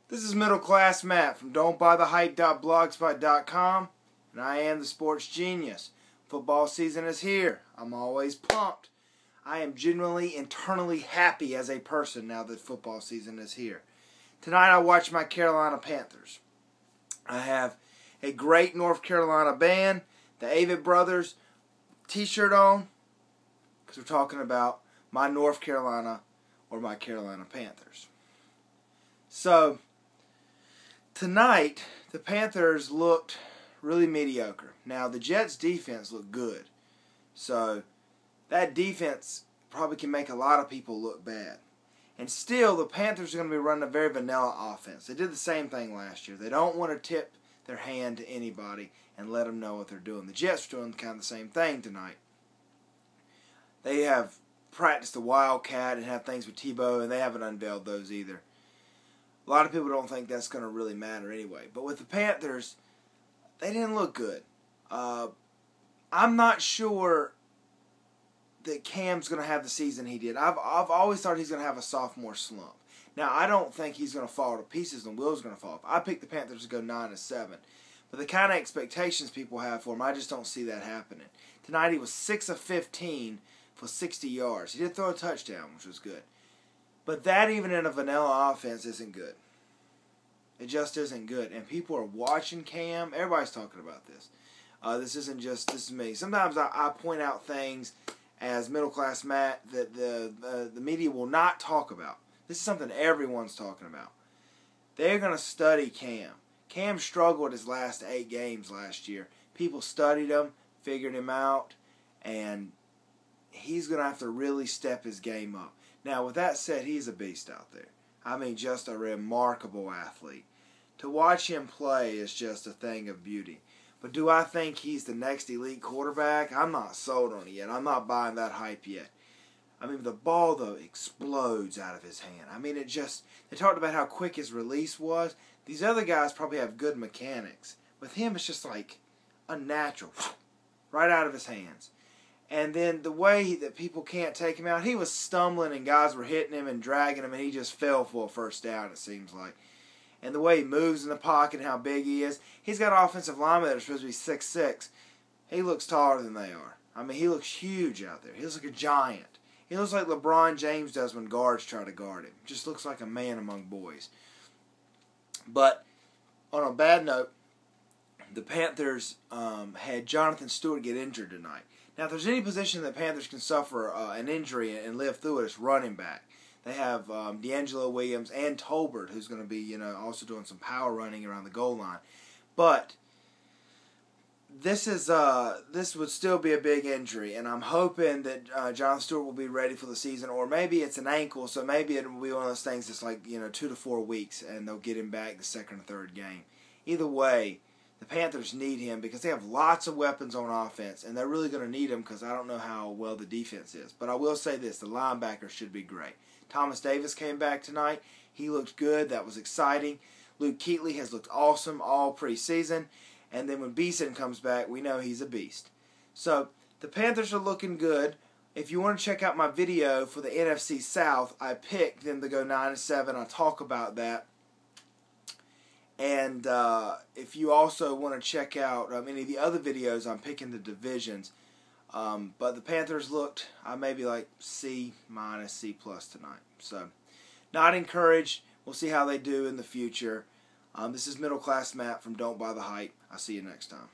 This is Middle Class Matt from don'tbuythehype.blogspot.com, and I am the sports genius. Football season is here. I'm always pumped. I am genuinely, internally happy as a person now that football season is here. Tonight I watched my Carolina Panthers. I have a great North Carolina band, the Avett Brothers t-shirt on, because we're talking about my North Carolina or my Carolina Panthers. So, tonight, the Panthers looked really mediocre. Now, the Jets' defense looked good. So, that defense probably can make a lot of people look bad. And still, the Panthers are going to be running a very vanilla offense. They did the same thing last year. They don't want to tip their hand to anybody and let them know what they're doing. The Jets are doing kind of the same thing tonight. They have practiced the Wildcat and have things with Tebow, and they haven't unveiled those either. A lot of people don't think that's going to really matter anyway. But with the Panthers, they didn't look good. I'm not sure that Cam's going to have the season he did. I've always thought he's going to have a sophomore slump. Now, I don't think he's going to fall to pieces and Will's going to fall off. I picked the Panthers to go 9-7. But the kind of expectations people have for him, I just don't see that happening. Tonight he was 6 of 15 for 60 yards. He did throw a touchdown, which was good. But that, even in a vanilla offense, isn't good. It just isn't good. And people are watching Cam. Everybody's talking about this. This is me. Sometimes I point out things as Middle Class Matt that the media will not talk about. This is something everyone's talking about. They're going to study Cam. Cam struggled his last 8 games last year. People studied him, figured him out, and he's going to have to really step his game up. Now, with that said, he's a beast out there. I mean, just a remarkable athlete. To watch him play is just a thing of beauty. But do I think he's the next elite quarterback? I'm not sold on it yet. I'm not buying that hype yet. I mean, the ball, though, explodes out of his hand. I mean, they talked about how quick his release was. These other guys probably have good mechanics. With him, it's just like unnatural. Right out of his hands. And then the way that people can't take him out, he was stumbling and guys were hitting him and dragging him and he just fell for a first down, it seems like. And the way he moves in the pocket and how big he is. He's got offensive linemen that are supposed to be 6'6". He looks taller than they are. I mean, he looks huge out there. He looks like a giant. He looks like LeBron James does when guards try to guard him. Just looks like a man among boys. But on a bad note, the Panthers had Jonathan Stewart get injured tonight. Now, if there's any position that Panthers can suffer an injury and live through it, it's running back. They have D'Angelo Williams and Tolbert, who's going to be, also doing some power running around the goal line. But this would still be a big injury, and I'm hoping that Jonathan Stewart will be ready for the season, or maybe it's an ankle, so maybe it will be one of those things that's like 2 to 4 weeks, and they'll get him back the second or third game. Either way, the Panthers need him because they have lots of weapons on offense, and they're really going to need him because I don't know how well the defense is. But I will say this, the linebackers should be great. Thomas Davis came back tonight. He looked good. That was exciting. Luke Kuechly has looked awesome all preseason. And then when Beeson comes back, we know he's a beast. So the Panthers are looking good. If you want to check out my video for the NFC South, I picked them to go 9-7. I'll talk about that. And if you also want to check out any of the other videos, I'm picking the divisions. But the Panthers looked, maybe like C-, C+ tonight. So, not encouraged. We'll see how they do in the future. This is Middle Class Matt from Don't Buy the Hype. I'll see you next time.